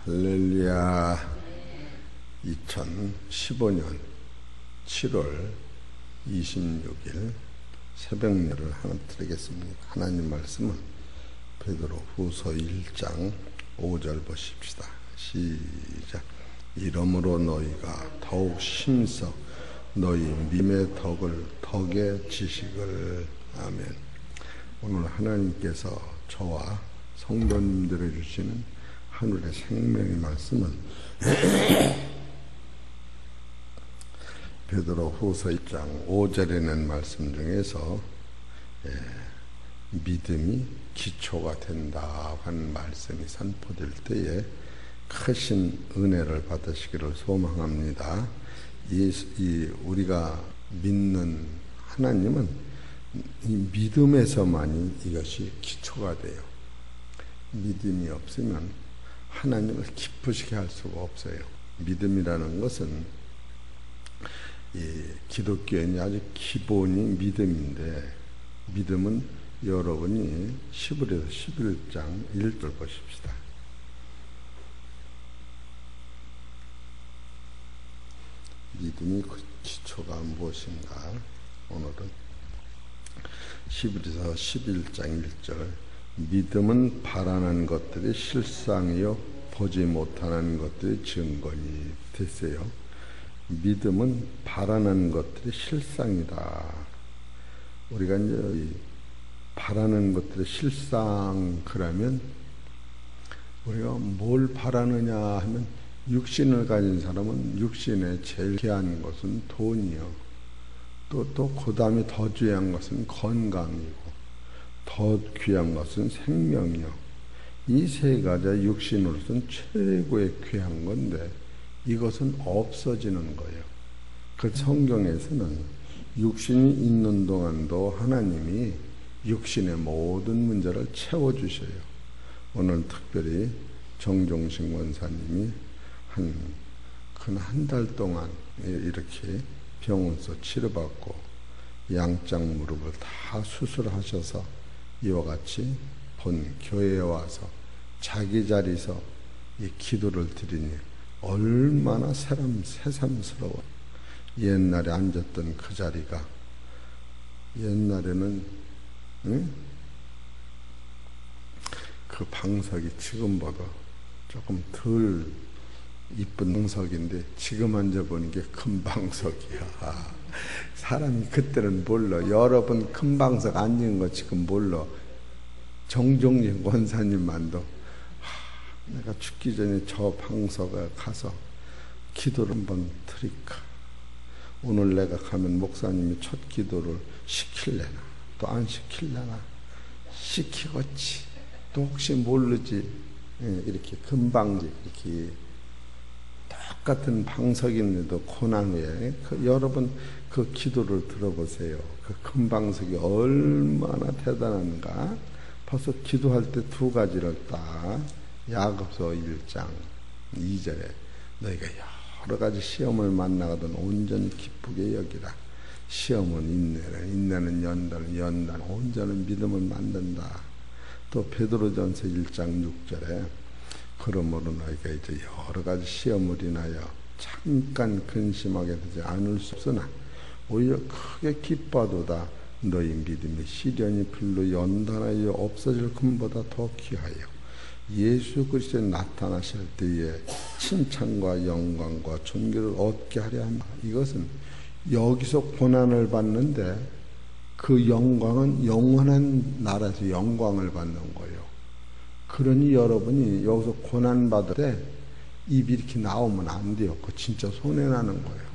할렐루야. 2015년 7월 26일 새벽예를 하나 드리겠습니다. 하나님 말씀은 베드로후서 1장 5절 보십시다. 시작. 이러므로 너희가 더욱 힘써 너희 믿음의 덕의 지식을. 아멘. 오늘 하나님께서 저와 성도님들에게 주시는 하늘의 생명의 말씀은 베드로후서 1장 5절에 있는 말씀 중에서 믿음이 기초가 된다 하는 말씀이 선포될 때에 크신 은혜를 받으시기를 소망합니다. 우리가 믿는 하나님은 이 믿음에서만이 이것이 기초가 돼요. 믿음이 없으면 하나님을 기쁘시게 할 수가 없어요. 믿음이라는 것은 기독교인이 아주 기본이 믿음인데, 믿음은 여러분이 히브리서 11장 1절 보십시다. 믿음이 그 기초가 무엇인가? 오늘은 히브리서 11장 1절. 믿음은 바라는 것들이 실상이요 보지 못하는 것들이 증거니 됐어요. 믿음은 바라는 것들이 실상이다. 우리가 이제 바라는 것들이 실상, 그러면 우리가 뭘 바라느냐 하면, 육신을 가진 사람은 육신에 제일 귀한 것은 돈이요. 또 그 다음에 더 귀한 것은 건강이고, 더 귀한 것은 생명이요. 이 세 가지 육신으로서는 최고의 귀한 건데 이것은 없어지는 거예요. 그 성경에서는 육신이 있는 동안도 하나님이 육신의 모든 문제를 채워주셔요. 오늘 특별히 정종신 원사님이 한 달 동안 이렇게 병원에서 치료받고 양쪽 무릎을 다 수술하셔서 이와 같이 본 교회에 와서 자기 자리에서 이 기도를 드리니 얼마나 새삼스러워. 옛날에 앉았던 그 자리가, 옛날에는 그 방석이 지금보다 조금 덜 이쁜 방석인데 지금 앉아보는 게 큰 방석이야. 사람이 그때는 몰라. 여러분 큰 방석 앉은 거 지금 몰라. 정종진 원사님만도 내가 죽기 전에 저 방석에 가서 기도를 한번 드릴까. 오늘 내가 가면 목사님이 첫 기도를 시킬래나 또 안 시킬래나. 시키겠지. 또 혹시 모르지. 이렇게 금방 이렇게 똑같은 방석인데도 고난 후에 여러분 그 기도를 들어보세요. 그 큰 방석이 얼마나 대단한가. 벌써 기도할 때 두 가지를 딱, 야고보서 1장 2절에 너희가 여러 가지 시험을 만나거든 온전히 기쁘게 여기라. 시험은 인내를, 인내는 연단을, 연단은 온전한 믿음을 만든다. 또 베드로전서 1장 6절에 그러므로 너희가 이제 여러 가지 시험을 인하여 잠깐 근심하게 되지 않을 수 없으나 오히려 크게 기뻐하도다. 너희 믿음이 시련이 불로 연단하여 없어질 금보다 더 귀하여 예수 그리스도에 나타나실 때에 칭찬과 영광과 존귀를 얻게 하려 한다. 이것은 여기서 고난을 받는데 그 영광은 영원한 나라에서 영광을 받는 거예요. 그러니 여러분이 여기서 고난 받을 때 입이 이렇게 나오면 안 돼요. 그거 진짜 손해나는 거예요.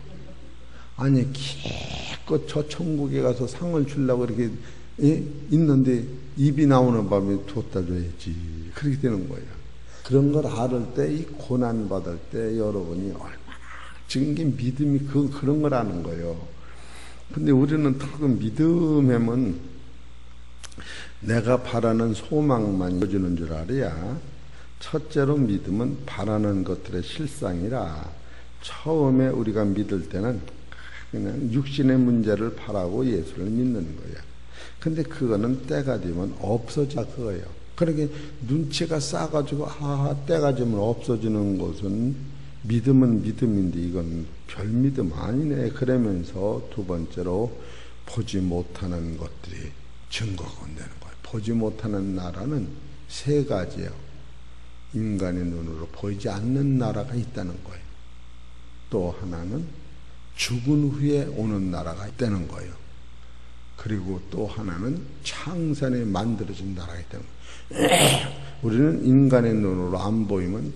아니 기껏 저 천국에 가서 상을 주려고 이렇게 있는데 입이 나오는 밤에 뒀다 줘야지. 그렇게 되는 거예요. 그런 걸 알을 때, 이 고난 받을 때 여러분이 얼마나 지금 이게 믿음이 그런 걸 아는 거예요. 근데 우리는 특히 믿음에는 내가 바라는 소망만 이루어지는 줄 알아야. 첫째로 믿음은 바라는 것들의 실상이라. 처음에 우리가 믿을 때는 그냥 육신의 문제를 바라고 예수를 믿는 거야. 근데 그거는 때가 되면 없어져 그거예요. 그러니까 눈치가 싸가지고 때가 지면 없어지는 것은 믿음은 믿음인데 이건 별 믿음 아니네. 그러면서 두 번째로 보지 못하는 것들이 증거가 되는 거예요. 보지 못하는 나라는 세 가지예요. 인간의 눈으로 보이지 않는 나라가 있다는 거예요. 또 하나는 죽은 후에 오는 나라가 있다는 거예요. 그리고 또 하나는 창세에 만들어진 나라가 있다는 거예요. 우리는 인간의 눈으로 안 보이면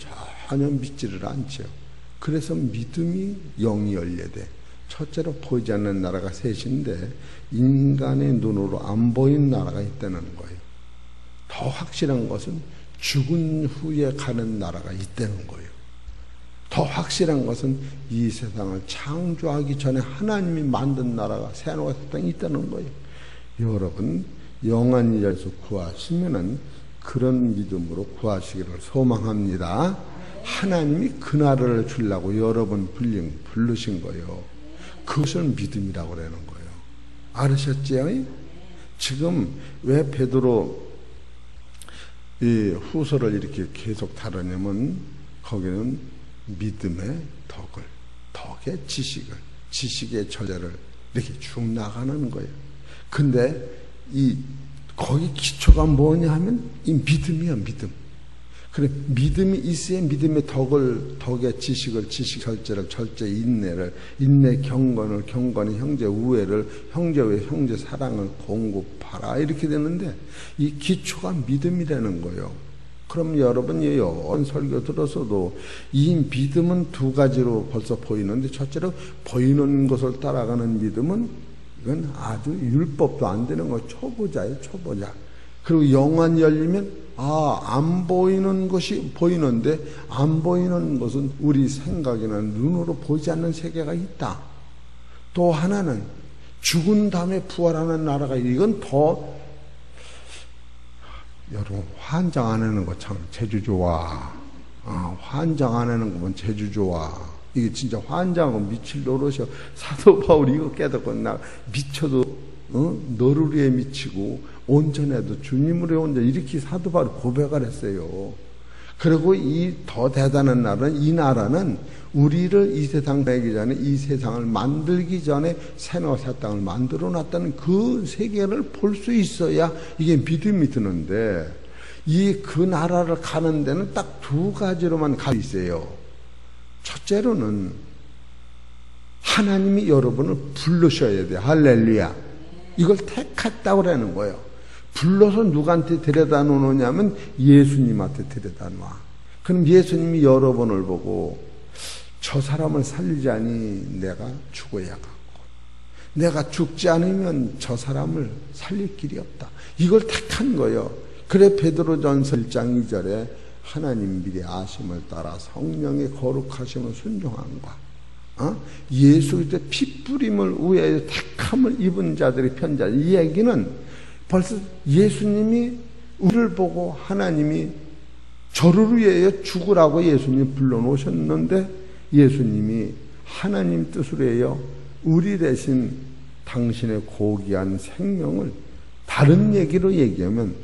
전혀 믿지를 않죠. 그래서 믿음이 영이 열려야 돼. 첫째로 보이지 않는 나라가 셋인데 인간의 눈으로 안 보이는 나라가 있다는 거예요. 더 확실한 것은 죽은 후에 가는 나라가 있다는 거예요. 더 확실한 것은 이 세상을 창조하기 전에 하나님이 만든 나라가 새노아 새 땅이 있다는 거예요. 여러분 영안 열서 구하시면은 그런 믿음으로 구하시기를 소망합니다. 하나님이 그 나라를 주려고 여러분 부르신 거예요. 그것을 믿음이라고 그러는 거예요. 알으셨지요? 지금 왜 베드로 이 후서를 이렇게 계속 다루냐면 거기는 믿음의 덕의 지식의 저자를 이렇게 쭉 나가는 거예요. 근데 거기 기초가 뭐냐 하면 이 믿음이야, 믿음. 그래, 믿음이 있어야 믿음의 덕의 지식 절제를, 인내 경건을, 형제 우애를, 형제 외 형제 사랑을 공급하라. 이렇게 되는데, 이 기초가 믿음이라는 거예요. 그럼 여러분이 여러 설교 들어서도 이 믿음은 두 가지로 벌써 보이는데, 첫째로 보이는 것을 따라가는 믿음은 이건 아주 율법도 안 되는 거 초보자예요, 초보자. 그리고 영안 열리면 안 보이는 것이 보이는데 안 보이는 것은 우리 생각이나 눈으로 보이지 않는 세계가 있다. 또 하나는 죽은 다음에 부활하는 나라가 이건 더 여러분 환장 안 하는 거 참 제주 좋아. 환장 안 하는 거면 제주 좋아. 이게 진짜 환장하고 미칠 노릇이요. 사도 바울이 이거 깨닫고 나 미쳐도 너를 위해 미치고 온전해도 주님으로 온전 이렇게 사도 바울이 고백을 했어요. 그리고 이 더 대단한 나라는 이 나라는 우리를 이 세상 되기 전에 이 세상을 만들기 전에 새노아 새 땅을 만들어 놨다는 그 세계를 볼 수 있어야 이게 믿음이 드는데 그 나라를 가는 데는 딱 두 가지로만 가 있어요. 첫째로는 하나님이 여러분을 부르셔야 돼요. 할렐루야. 이걸 택했다고 그러는 거예요. 불러서 누구한테 데려다 놓느냐면 예수님한테 데려다 놔. 그럼 예수님이 여러분을 보고 저 사람을 살리자니 내가 죽어야 갖고 내가 죽지 않으면 저 사람을 살릴 길이 없다. 이걸 택한 거예요. 그래 베드로전서 1장 2절에 하나님 미리 아심을 따라 성령의 거룩하심을 순종함과 예수 그리스도의 피 뿌림을 위하여 택함을 입은 자들의 편자. 이 얘기는 벌써 예수님이 우리를 보고 하나님이 저를 위하여 죽으라고 예수님이 불러놓으셨는데 예수님이 하나님 뜻으로 해요. 우리 대신 당신의 고귀한 생명을 다른 얘기로 얘기하면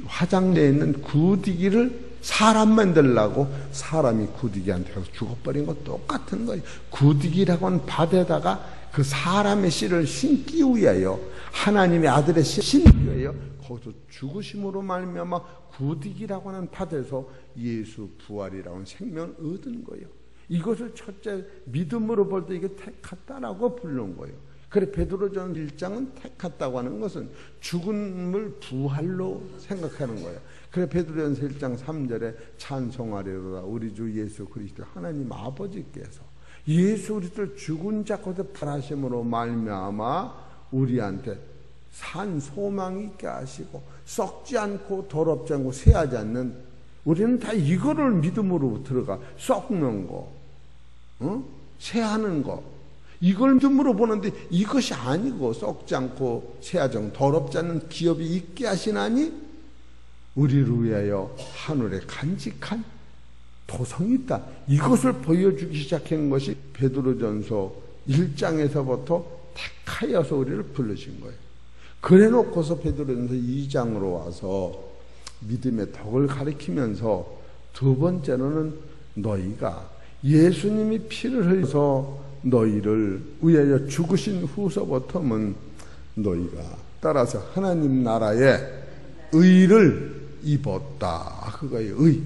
화장대에 있는 구디기를 사람 만들려고 사람이 구디기한테 가서 죽어버린 것 똑같은 거예요. 구디기라고 하는 밭에다가 그 사람의 씨를 심기 위하여 하나님의 아들의 씨를 심기 위하여 거기서 죽으심으로 말미암아 구디기라고 하는 밭에서 예수 부활이라고 하는 생명을 얻은 거예요. 이것을 첫째 믿음으로 볼 때 이게 택했다라고 부른 거예요. 그래 베드로전 1장은 택했다고 하는 것은 죽음을 부활로 생각하는 거예요. 그래 베드로전서 1장 3절에 찬송하리로다 우리 주 예수 그리스도 하나님 아버지께서 예수 그리스도를 죽은 자 가운데 부활하심으로 말미암아 우리한테 산 소망이 있게 하시고 썩지 않고 더럽지 않고 쇠하지 않는 우리는 다 이거를 믿음으로 들어가. 썩는 거, 쇠하는 거 이걸 믿음으로 보는데 이것이 아니고 썩지 않고 쇠하지 않고 더럽지 않는 기업이 있게 하시나니 우리를 위하여 하늘에 간직한 도성이 있다. 이것을 보여주기 시작한 것이 베드로전서 1장에서부터 택하여서 우리를 부르신 거예요. 그래 놓고서 베드로전서 2장으로 와서 믿음의 덕을 가리키면서 두 번째로는 너희가 예수님이 피를 흘려서 너희를 위하여 죽으신 후서부터는 너희가 따라서 하나님 나라의 의를 입었다. 그거예요. 의.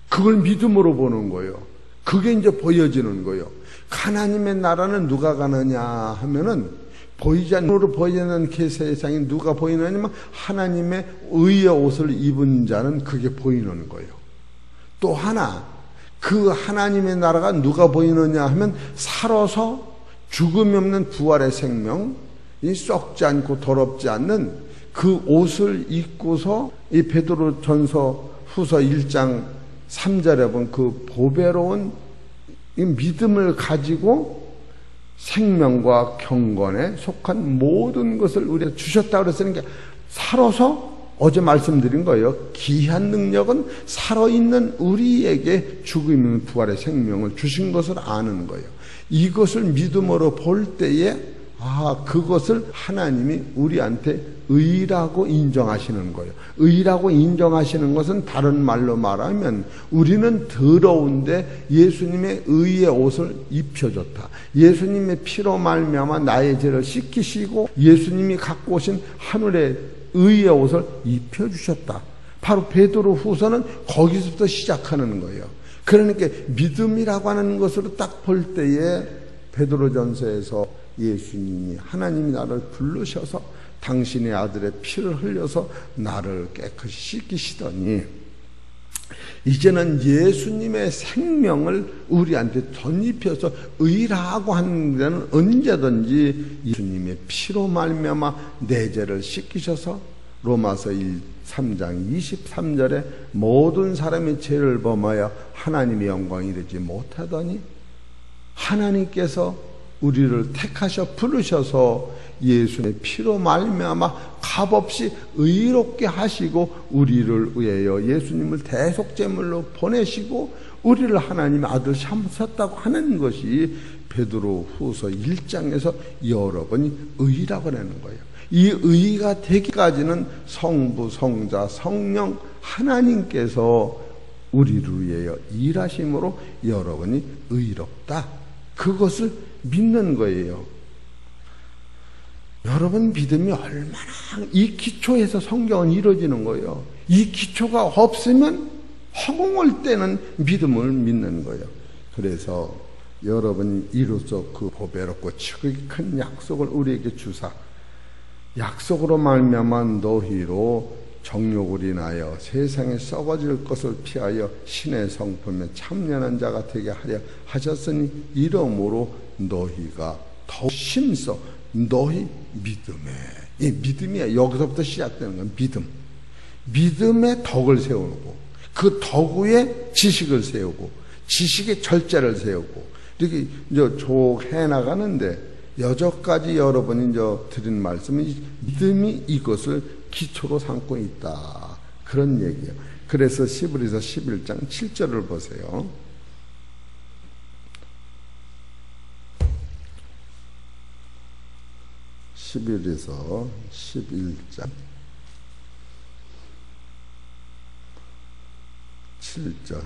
그걸 믿음으로 보는 거예요. 그게 이제 보여지는 거예요. 하나님의 나라는 누가 가느냐 하면은 보이지 않는 눈으로 보이는 그 세상이 누가 보이느냐면 하나님의 의의 옷을 입은 자는 그게 보이는 거예요. 또 하나 그 하나님의 나라가 누가 보이느냐 하면 살아서 죽음이 없는 부활의 생명, 이 썩지 않고 더럽지 않는 그 옷을 입고서 이 베드로전서 후서 1장 3절에 본 그 보배로운 이 믿음을 가지고 생명과 경건에 속한 모든 것을 우리가 주셨다 그랬으니까 살아서 어제 말씀드린 거예요. 귀한 능력은 살아있는 우리에게 죽음의 부활의 생명을 주신 것을 아는 거예요. 이것을 믿음으로 볼 때에 그것을 하나님이 우리한테 의라고 인정하시는 거예요. 의라고 인정하시는 것은 다른 말로 말하면 우리는 더러운데 예수님의 의의 옷을 입혀줬다. 예수님의 피로 말미암아 나의 죄를 씻기시고 예수님이 갖고 오신 하늘의 의의 옷을 입혀주셨다. 바로 베드로 후서는 거기서부터 시작하는 거예요. 그러니까 믿음이라고 하는 것으로 딱 볼 때에 베드로전서에서 예수님이 하나님이 나를 부르셔서 당신의 아들의 피를 흘려서 나를 깨끗이 씻기시더니 이제는 예수님의 생명을 우리한테 덧입혀서 의라고 하는 데는 언제든지 예수님의 피로 말미암아 내 죄를 씻기셔서 로마서 3장 23절에 모든 사람이 죄를 범하여 하나님의 영광이 되지 못하더니 하나님께서 우리를 택하셔 부르셔서 예수의 피로 말미암아 값없이 의롭게 하시고 우리를 위하여 예수님을 대속제물로 보내시고 우리를 하나님의 아들 삼으셨다고 하는 것이 베드로 후서 1장에서 여러 번이 의라고 하는 거예요. 이 의가 되기까지는 성부, 성자, 성령 하나님께서 우리를 위하여 일하심으로 여러 번이 의롭다. 그것을 믿는 거예요. 여러분 믿음이 얼마나 이 기초에서 성경은 이루어지는 거예요. 이 기초가 없으면 허공을 떼는 믿음을 믿는 거예요. 그래서 여러분이 이로써 그 보배롭고 지극히 큰 약속을 우리에게 주사 약속으로 말미암아 너희로 정욕을 인하여 세상에 썩어질 것을 피하여 신의 성품에 참여하는 자가 되게 하려 하셨으니 이러므로 너희가 더 힘써 너희 믿음에 이 믿음이 여기서부터 시작되는 건 믿음의 덕을 세우고 그 덕 위에 지식을 세우고 지식의 절제를 세우고 이렇게 이제 쭉 해나가는데 여전까지 여러분이 이제 드린 말씀은 믿음이 이것을 기초로 삼고 있다. 그런 얘기예요. 그래서 시브리서 11장 7절을 보세요. 시브리서 11장 7절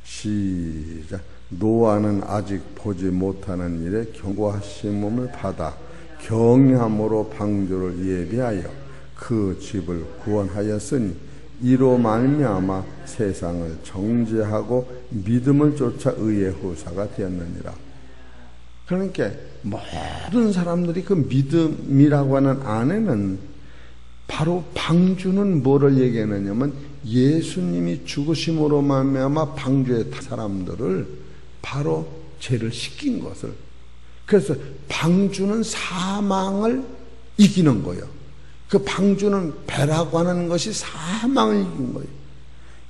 시작. 노아는 아직 보지 못하는 일에 경고하심을 받아 경외함으로 방주를 예비하여 그 집을 구원하였으니 이로 말미암아 세상을 정죄하고 믿음을 쫓아 의의 후사가 되었느니라. 그러니까 모든 사람들이 그 믿음이라고 하는 안에는 바로 방주는 뭐를 얘기하느냐면 예수님이 죽으심으로 말미암아 방주에 탄 사람들을 바로 죄를 씻긴 것을. 그래서 방주는 사망을 이기는 거예요. 그 방주는 배라고 하는 것이 사망을 이긴 거예요.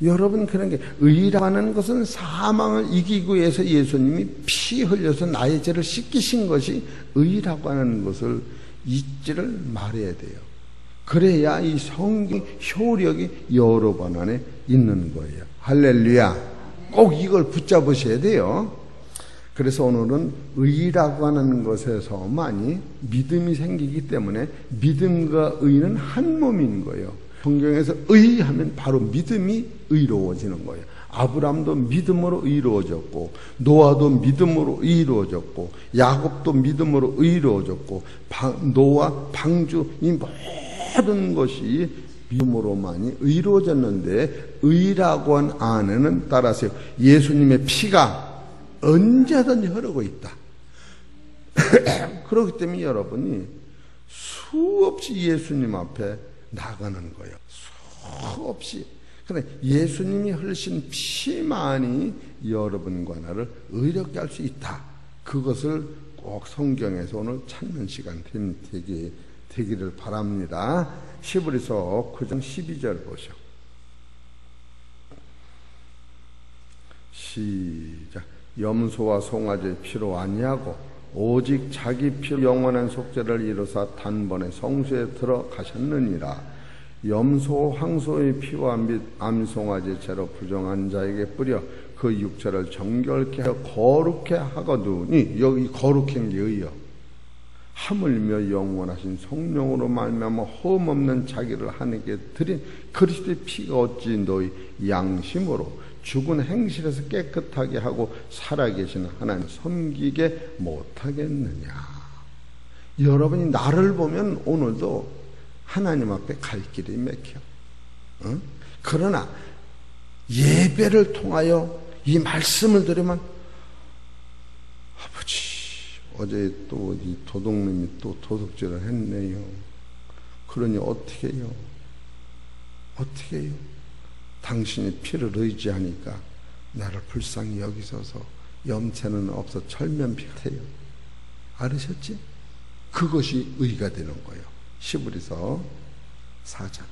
여러분 그런 게 의라고 하는 것은 사망을 이기기 위해서 예수님이 피 흘려서 나의 죄를 씻기신 것이 의라고 하는 것을 잊지를 말해야 돼요. 그래야 이 성경 효력이 여러 번 안에 있는 거예요. 할렐루야. 꼭 이걸 붙잡으셔야 돼요. 그래서 오늘은 의라고 하는 것에서만이 믿음이 생기기 때문에 믿음과 의는 한 몸인 거예요. 성경에서 의하면 바로 믿음이 의로워지는 거예요. 아브람도 믿음으로 의로워졌고, 노아도 믿음으로 의로워졌고, 야곱도 믿음으로 의로워졌고, 노아, 방주, 이 모든 것이 믿음으로만이 의로워졌는데, 의라고 한 안에는 따라서 예수님의 피가 언제든지 흐르고 있다. 그렇기 때문에 여러분이 수없이 예수님 앞에 나가는 거예요. 수없이. 그런데 예수님이 흘리신 피만이 여러분과 나를 의롭게 할 수 있다. 그것을 꼭 성경에서 오늘 찾는 시간 되기를 바랍니다. 히브리서 9장 12절 보시오. 시작. 염소와 송아지의 피로 아니하고 오직 자기 피로 영원한 속죄를 이루사 단번에 성소에 들어가셨느니라. 염소 황소의 피와 및 암송아지 죄로 부정한 자에게 뿌려 그 육체를 정결케 하여 거룩해 하거두니, 여기 거룩한 게 의요. 하물며 영원하신 성령으로 말미암아 흠 없는 자기를 하나님께 드린 그리스도의 피가 어찌 너희 양심으로 죽은 행실에서 깨끗하게 하고 살아계신 하나님 섬기게 못하겠느냐. 여러분이 나를 보면 오늘도 하나님 앞에 갈 길이 막혀. 그러나 예배를 통하여 이 말씀을 들으면, 아버지 어제 또 이 도둑놈이 또 도둑질을 했네요. 그러니 어떻게 해요? 어떻게 해요? 당신이 피를 의지하니까 나를 불쌍히 여기셔서 염체는 없어 철면피 같아요. 알으셨지? 그것이 의가 되는 거예요. 히브리서 4장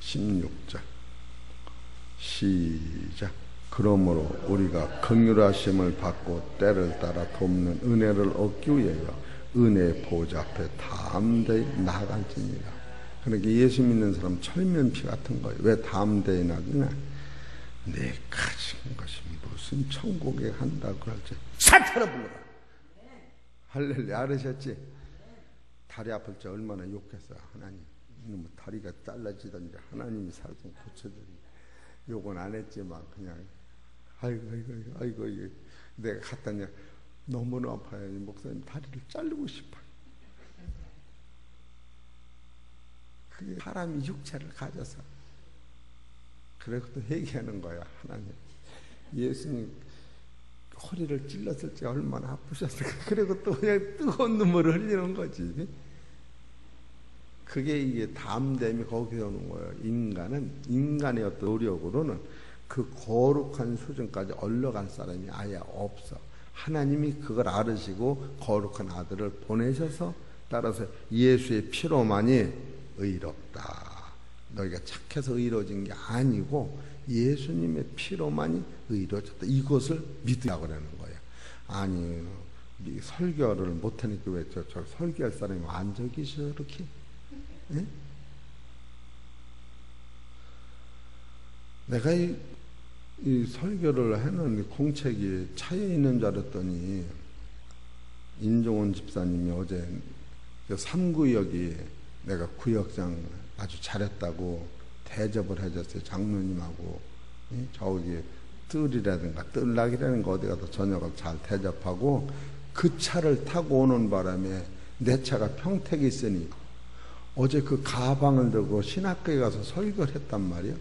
16절 시작. 그러므로 우리가 긍휼하심을 받고 때를 따라 돕는 은혜를 얻기 위하여 은혜의 보좌 앞에 담대히 나아갈지니라. 그러니까 예수 믿는 사람 철면피 같은 거예요. 왜 담대히 나가냐? 내 가진 것이 무슨 천국에 간다고 그럴지 사탄아 불러라. 할렐루야. 알으셨지? 다리 아플 때 얼마나 욕했어요. 하나님 이놈의 다리가 잘라지던지 하나님이 살 좀 고쳐주니. 욕은 안 했지만 그냥 아이고 내가 갔다냐 너무나 아파요. 목사님 다리를 자르고 싶어요. 그게 사람이 육체를 가져서. 그래서 또 회개하는 거야. 하나님 예수님 허리를 찔렀을 때 얼마나 아프셨을까. 그리고 또 그냥 뜨거운 눈물을 흘리는 거지. 그게 이게 담됨이 거기서 오는 거예요. 인간의 어떤 노력으로는 그 거룩한 수준까지 올라간 사람이 아예 없어. 하나님이 그걸 알으시고 거룩한 아들을 보내셔서, 따라서 예수의 피로만이 의롭다. 너희가 착해서 의로워진 게 아니고 예수님의 피로만이 의로워졌다. 이것을 믿으라고 그러는 거예요. 아니 설교를 못하니까 왜 저 설교할 사람이 안적이셔 이렇게? 예? 내가 이 설교를 해놓은 공책이 차에 있는 줄 알았더니 임종원 집사님이 어제 3구역이 내가 구역장 아주 잘했다고 대접을 해줬어요. 장로님하고 저기 뜰이라든가 뜰락이라든가 어디 가서 저녁을 잘 대접하고, 그 차를 타고 오는 바람에 내 차가 평택에 있으니 어제 그 가방을 들고 신학교에 가서 설교를 했단 말이에요.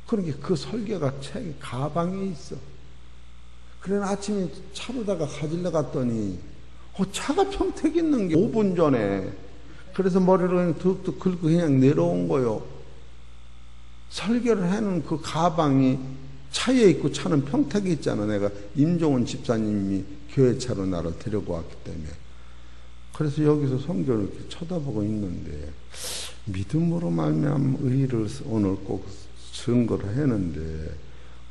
그러니까 그 설교가 책 가방에 있어. 그래 아침에 차로다가 가지러 갔더니 차가 평택에 있는 게 5분 전에. 그래서 머리를 그냥 툭툭 긁고 그냥 내려온 거요. 설교를 해놓은 그 가방이 차에 있고 차는 평택에 있잖아. 내가 임종원 집사님이 교회차로 나를 데리고 왔기 때문에. 그래서 여기서 성경을 이렇게 쳐다보고 있는데, 믿음으로 말미암아 의를 오늘 꼭 증거를 했는데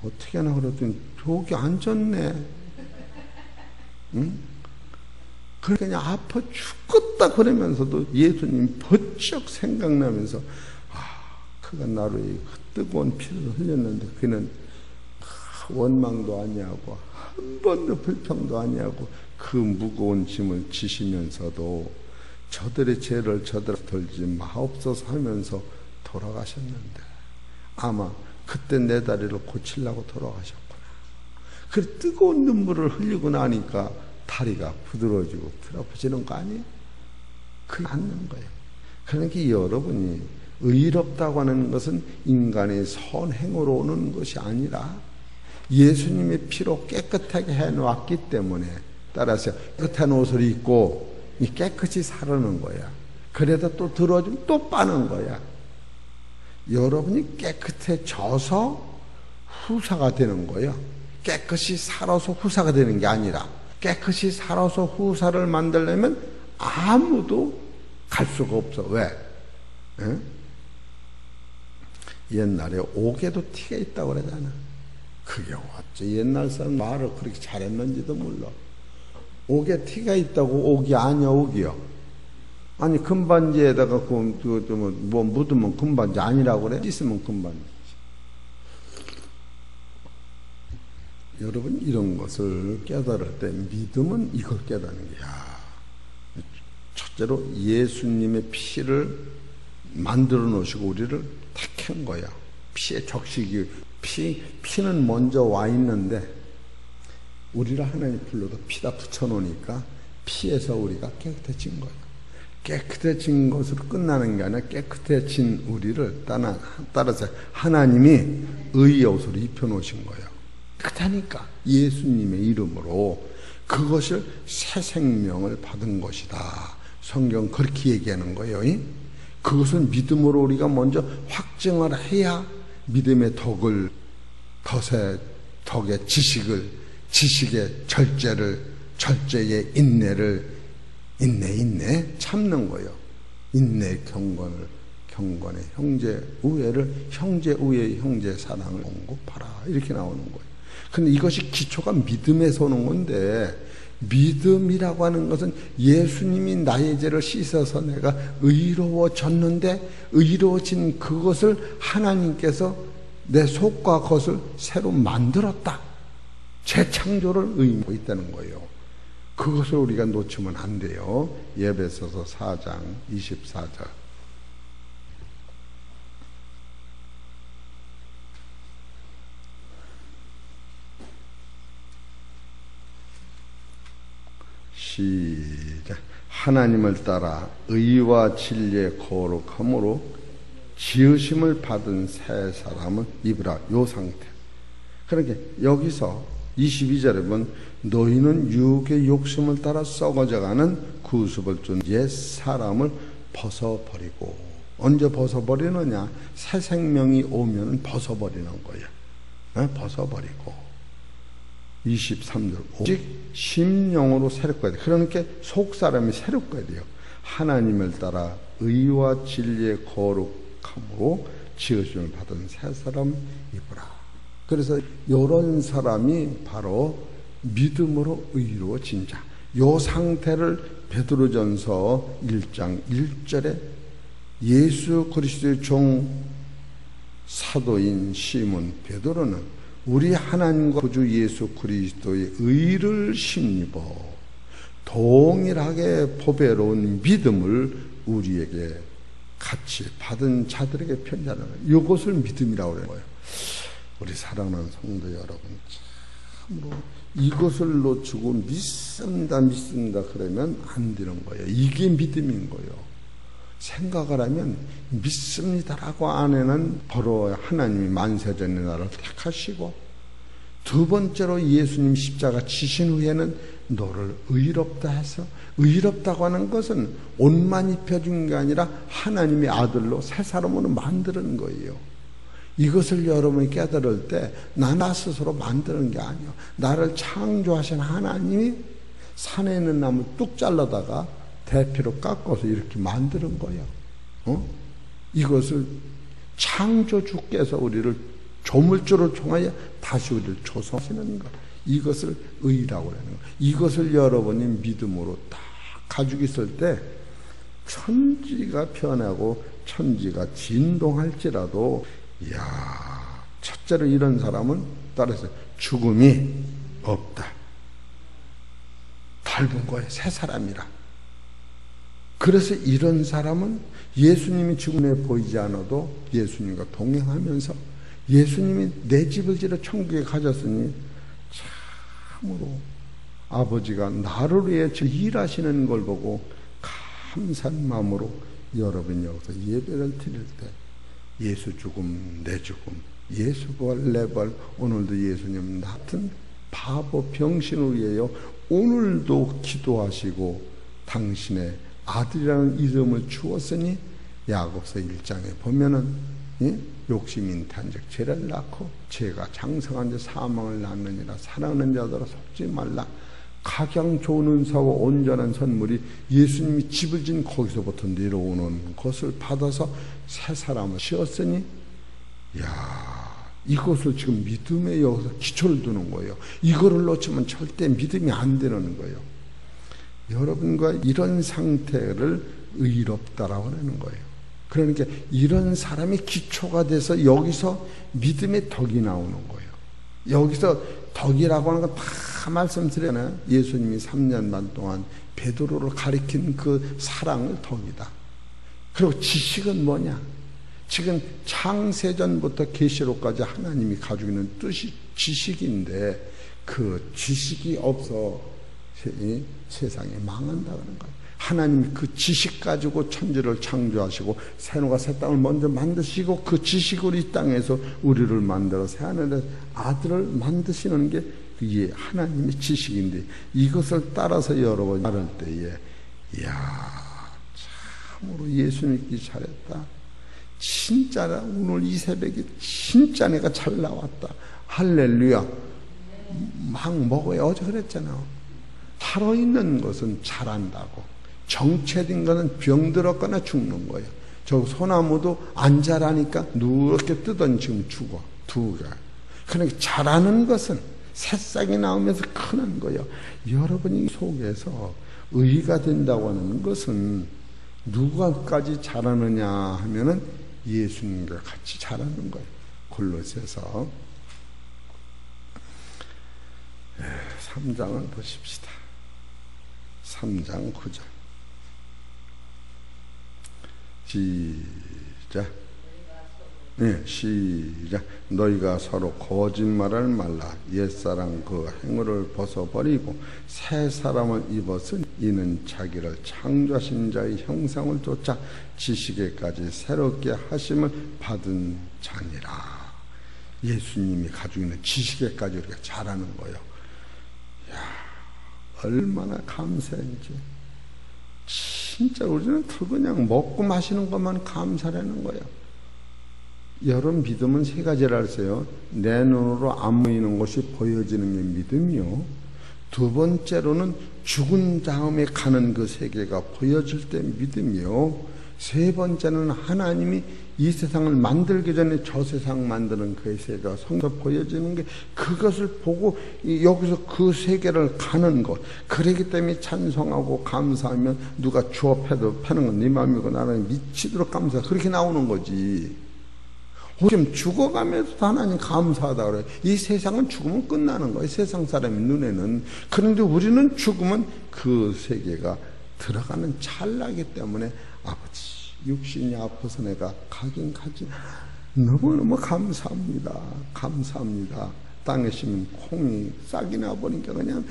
어떻게 하나 그랬더니 저기 앉았네. 응? 그냥 아파 죽겠다 그러면서도 예수님 번쩍 생각나면서, 그가 나로 이 뜨거운 피를 흘렸는데 그는 원망도 아니하고 한 번도 불평도 아니하고 그 무거운 짐을 지시면서도 저들의 죄를 저들 덜지 마옵소서 하면서 돌아가셨는데 아마 그때 내 다리를 고치려고 돌아가셨구나. 그 뜨거운 눈물을 흘리고 나니까 다리가 부드러워지고 드러워지는 거 아니에요? 그게 맞는 거예요. 그러니까 여러분이 의롭다고 하는 것은 인간의 선행으로 오는 것이 아니라 예수님의 피로 깨끗하게 해놓았기 때문에 따라서 깨끗한 옷을 입고 깨끗이 살아는 거야. 그래도 또 들어주면 또 빠는 거야. 여러분이 깨끗해져서 후사가 되는 거예요. 깨끗이 살아서 후사가 되는 게 아니라 깨끗이 살아서 후사를 만들려면 아무도 갈 수가 없어. 왜? 에? 옛날에 옥에도 티가 있다고 그러잖아. 그게 어째 옛날 사람 말을 그렇게 잘했는지도 몰라. 옥에 티가 있다고 옥이 아니야, 옥이요. 아니 금반지에다가 뭐 묻으면 금반지 아니라고 그래? 있으면 금반지. 여러분 이런 것을 깨달을 때 믿음은 이걸 깨닫는 거야. 첫째로 예수님의 피를 만들어 놓으시고 우리를 택한 거야. 피의 적식이 피는 먼저 와 있는데 우리를 하나님 불러도 피다 붙여놓으니까 피에서 우리가 깨끗해진 거야. 깨끗해진 것으로 끝나는 게 아니라 깨끗해진 우리를 따라서 하나님이 의의 옷으로 입혀놓으신 거예요. 깨끗하니까 예수님의 이름으로 그것을 새 생명을 받은 것이다. 성경 그렇게 얘기하는 거예요. 그것을 믿음으로 우리가 먼저 확증을 해야 믿음의 덕의 지식의 절제의 인내 참는 거예요. 인내 경건의 형제 우애의 형제 사랑을 공급하라 이렇게 나오는 거예요. 근데 이것이 기초가 믿음에서 오는 건데 믿음이라고 하는 것은 예수님이 나의 죄를 씻어서 내가 의로워졌는데 의로워진 그것을 하나님께서 내 속과 겉을 새로 만들었다. 재창조를 의미하고 있다는 거예요. 그것을 우리가 놓치면 안 돼요. 에베소서 4장 24절. 시작. 하나님을 따라 의와 진리의 거룩함으로 지으심을 받은 새 사람은 입으라. 요 상태. 그러니까 여기서 22절에 보면 너희는 육의 욕심을 따라 썩어져가는 구습을 준 옛 사람을 벗어버리고. 언제 벗어버리느냐? 새 생명이 오면 벗어버리는 거야. 벗어버리고. 23절. 오직 심령으로 새롭게 해야 돼. 그러니까 속사람이 새롭게 돼요. 하나님을 따라 의와 진리의 거룩함으로 지으심을 받은 새 사람 입으라. 그래서 이런 사람이 바로 믿음으로 의로워진 자. 이 상태를 베드로전서 1장 1절에 예수 그리스도의 종 사도인 시몬 베드로는 우리 하나님과 구주 예수 그리스도의 의를 힘입어 동일하게 보배로운 믿음을 우리에게 같이 받은 자들에게 편지하는 거예요. 이것을 믿음이라고 하는 거예요. 우리 사랑하는 성도 여러분, 참으로 이것을 놓치고 믿습니다 그러면 안 되는 거예요. 이게 믿음인 거예요. 생각을 하면 믿습니다라고 안에는 바로 하나님이 만세전에 나를 택하시고, 두 번째로 예수님 십자가 지신 후에는 너를 의롭다 해서, 의롭다고 하는 것은 옷만 입혀준 게 아니라 하나님의 아들로 새 사람으로 만드는 거예요. 이것을 여러분이 깨달을 때 나 스스로 만드는 게 아니에요. 나를 창조하신 하나님이 산에 있는 나무 뚝 잘라다가 대피로 깎아서 이렇게 만드는 거예요. 이것을 창조주께서 우리를 조물주를 통하여 다시 우리를 조성하시는 것. 이것을 의라고 하는 것. 이것을 여러분이 믿음으로 딱 가지고 있을 때 천지가 변하고 천지가 진동할지라도, 이야, 첫째로 이런 사람은 따라서 죽음이 없다. 더 밟은 거예요. 새 사람이라. 그래서 이런 사람은 예수님이 지금에 보이지 않아도 예수님과 동행하면서 예수님이 내 집을 지어 천국에 가졌으니 참으로 아버지가 나를 위해 일하시는 걸 보고 감사한 마음으로 여러분이 여기서 예배를 드릴 때 예수 죽음 내 죽음 예수 부활 내 부활 오늘도 예수님 같은 바보 병신을 위하여 오늘도 기도하시고 당신의 아들이라는 이름을 주었으니 야고보서 1장에 보면은 욕심 잉태한 즉 죄를 낳고 죄가 장성한 자 사망을 낳느니라 사랑하는 자들아 속지 말라. 각양 좋은 은사와 온전한 선물이 예수님이 집을 진 거기서부터 내려오는 것을 받아서 새 사람을 씌웠으니 이것을 지금 믿음에 여기서 기초를 두는 거예요. 이거를 놓치면 절대 믿음이 안 되는 거예요. 여러분과 이런 상태를 의롭다라고 하는 거예요. 그러니까 이런 사람이 기초가 돼서 여기서 믿음의 덕이 나오는 거예요. 여기서 덕이라고 하는 건 다 말씀드렸잖아요. 예수님이 3년 반 동안 베드로를 가리킨 그 사랑을 덕이다. 그리고 지식은 뭐냐? 지금 창세전부터 계시록까지 하나님이 가지고 있는 뜻이 지식인데 그 지식이 없어 세상이 망한다는 거예요. 하나님이 그 지식 가지고 천지를 창조하시고 새노가 새 땅을 먼저 만드시고 그 지식으로 이 땅에서 우리를 만들어 새하늘에 아들을 만드시는 게 이게 하나님의 지식인데 이것을 따라서 여러분 말할 때에 참으로 예수 믿기 잘했다. 진짜 오늘 이 새벽에 진짜 내가 잘 나왔다. 할렐루야. 막 먹어요. 어제 그랬잖아요. 살아있는 것은 잘한다고. 정체된 것은 병들었거나 죽는 거예요. 저 소나무도 안 자라니까 누렇게 뜨던 지금 죽어. 두가. 그러니까 자라는 것은 새싹이 나오면서 크는 거예요. 여러분이 속에서 의가 된다고 하는 것은 누가까지 자라느냐 하면은 예수님과 같이 자라는 거예요. 골로새서 3장을 보십시다. 3장 9절 시작. 시작. 너희가 서로 거짓말을 말라. 옛사람 그 행위를 벗어버리고 새 사람을 입었으니 이는 자기를 창조하신 자의 형상을 쫓아 지식에까지 새롭게 하심을 받은 자니라. 예수님이 가지고 있는 지식에까지 우리가 자라는 거예요. 얼마나 감사한지. 진짜 우리는 그냥 먹고 마시는 것만 감사라는 거예요. 여러분 믿음은 세 가지라 했어요. 내 눈으로 안 보이는 것이 보여지는 게 믿음이요. 두 번째로는 죽은 다음에 가는 그 세계가 보여질 때 믿음이요. 세 번째는 하나님이 이 세상을 만들기 전에 저 세상 만드는 그 세계가 성서 보여지는 게 그것을 보고 여기서 그 세계를 가는 것. 그러기 때문에 찬송하고 감사하면 누가 주어 패는 건 네 마음이고 나는 미치도록 감사. 그렇게 나오는 거지. 지금 죽어가면서도 하나님 감사하다 그래요. 이 세상은 죽으면 끝나는 거예요. 세상 사람의 눈에는. 그런데 우리는 죽으면 그 세계가 들어가는 찰나기 때문에 아버지 육신이 아파서 내가 가긴 가지 너무너무 감사합니다. 감사합니다. 땅에 심은 콩이 싹이 나버리니까 그냥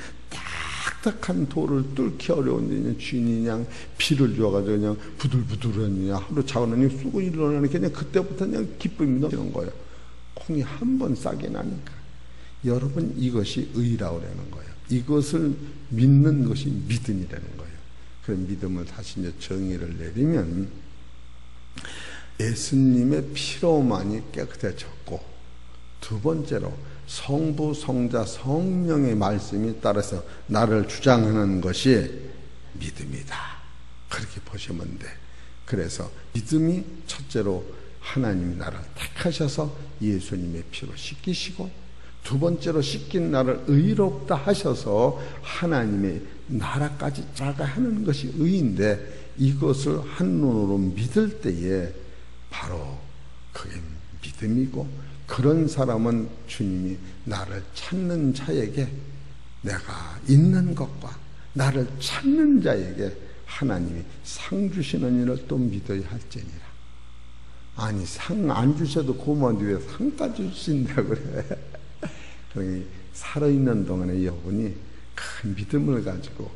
딱딱한 돌을 뚫기 어려운데 그냥 주인이 그냥 비를 줘가지고 그냥 부들부들하니 하루 자고 나니 쑥 일어나니 그냥 그때부터 그냥 기쁨이 넘치는 거예요. 콩이 한 번 싹이 나니까. 여러분 이것이 의라고 하는 거예요. 이것을 믿는 것이 믿음이라는 거예요. 그런 믿음을 다시 이제 정의를 내리면 예수님의 피로만이 깨끗해졌고 두 번째로 성부, 성자, 성령의 말씀이 따라서 나를 주장하는 것이 믿음이다. 그렇게 보시면 돼. 그래서 믿음이 첫째로 하나님이 나를 택하셔서 예수님의 피로 씻기시고 두 번째로 씻긴 나를 의롭다 하셔서 하나님의 나라까지 자가 하는 것이 의인데 이것을 한눈으로 믿을 때에 바로 그게 믿음이고 그런 사람은 주님이 나를 찾는 자에게 내가 있는 것과 나를 찾는 자에게 하나님이 상 주시는 일을 또 믿어야 할지니라. 아니, 상 안 주셔도 고마운데 왜 상까지 주신다고 그래? 그러니 살아있는 동안에 여러분이 큰 믿음을 가지고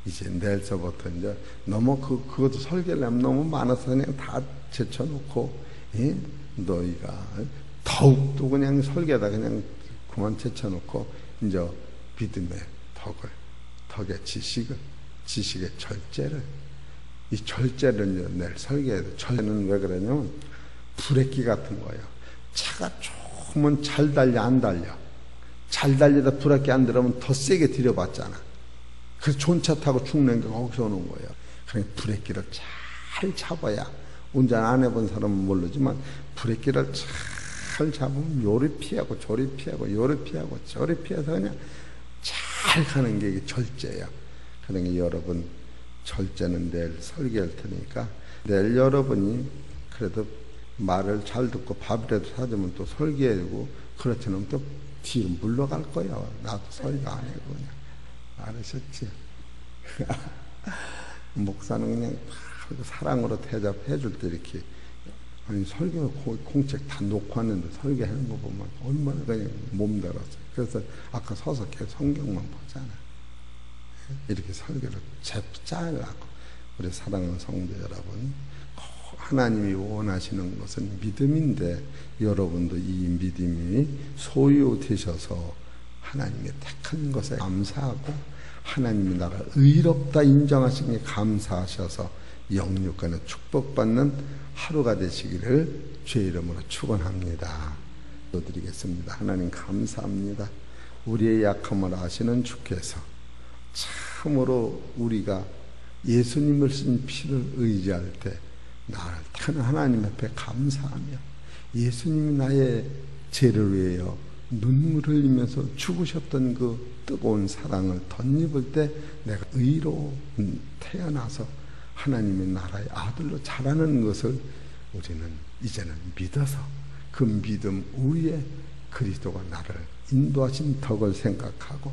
이제 내일서부터 이제 너무 그것도 설계를 하면 너무 많아서 그냥 다 제쳐놓고, 예? 너희가 더욱더 그냥 설계다 그냥 그만 제쳐놓고 이제 믿음의 덕의 지식의 절제를, 이 절제를 이제 내일 설계해야 돼. 절제는 왜 그러냐면 브레이크 같은 거예요. 차가 조금은 잘 달려 안 달려. 잘 달리다 브레이크 안 들어오면 더 세게 들여봤잖아. 그래서 좋은 차 타고 죽는 게 거기서 오는 거예요. 그러니까 브레이크를 잘 잡아야, 운전 안 해본 사람은 모르지만 브레이크를 잘 잡으면 요리 피하고 저리 피하고 요리 피하고 저리 피해서 그냥 잘 가는 게 이게 절제예요. 그러니까 여러분 절제는 내일 설계할 테니까 내일 여러분이 그래도 말을 잘 듣고 밥이라도 사주면 또 설계하고, 그렇지 않으면 또 뒤로 물러갈 거야. 나도 설계 안 해고 그냥. 알으셨지? 목사는 그냥 사랑으로 대접해 줄 때 이렇게, 아니 설계 공책 다 놓고 왔는데 설계하는 거 보면 얼마나 그냥 몸달았어요. 그래서 아까 서서 계속 성경만 보잖아. 이렇게 설계를 짜려고. 우리 사랑하는 성도 여러분, 하나님이 원하시는 것은 믿음인데 여러분도 이 믿음이 소유되셔서 하나님의 택한 것에 감사하고 하나님이 나를 의롭다 인정하신 게 감사하셔서 영육간에 축복받는 하루가 되시기를 주의 이름으로 축원합니다. 기도드리겠습니다. 하나님 감사합니다. 우리의 약함을 아시는 주께서 참으로 우리가 예수님을 쓴 피를 의지할 때 나를 택하는 하나님 앞에 감사하며, 예수님이 나의 죄를 위하여 눈물을 흘리면서 죽으셨던 그 뜨거운 사랑을 덧입을 때 내가 의로 태어나서 하나님의 나라의 아들로 자라는 것을 우리는 이제는 믿어서 그 믿음 위에 그리스도가 나를 인도하신 덕을 생각하고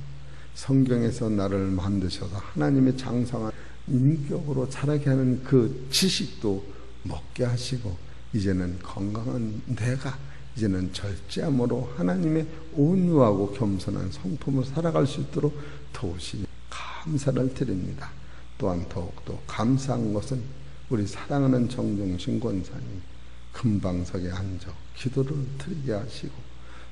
성경에서 나를 만드셔서 하나님의 장성한 인격으로 자라게 하는 그 지식도 먹게 하시고, 이제는 건강한 내가 이제는 절제함으로 하나님의 온유하고 겸손한 성품을 살아갈 수 있도록 도우시니 감사를 드립니다. 또한 더욱더 감사한 것은 우리 사랑하는 정종신 권사님 금방석에 앉아 기도를 드리게 하시고,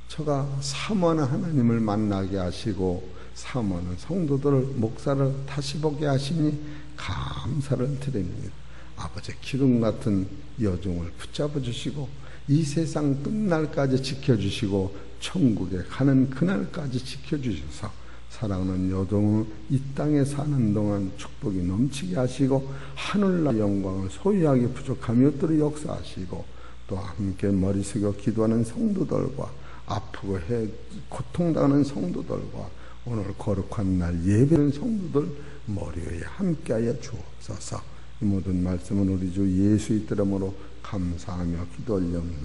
저가 사모하는 하나님을 만나게 하시고 사모하는 성도들을 목사를 다시 보게 하시니 감사를 드립니다. 아버지 기둥 같은 여종을 붙잡아 주시고 이 세상 끝날까지 지켜주시고 천국에 가는 그날까지 지켜주셔서 사랑하는 여종을 이 땅에 사는 동안 축복이 넘치게 하시고 하늘나라 영광을 소유하기 부족함이 없도록 역사하시고, 또 함께 머리 숙여 기도하는 성도들과 아프고 고통당하는 성도들과 오늘 거룩한 날 예배하는 성도들 머리 위에 함께하여 주옵소서. 이 모든 말씀은 우리 주 예수의 이름으로 감사하며 기도 올려옵니다.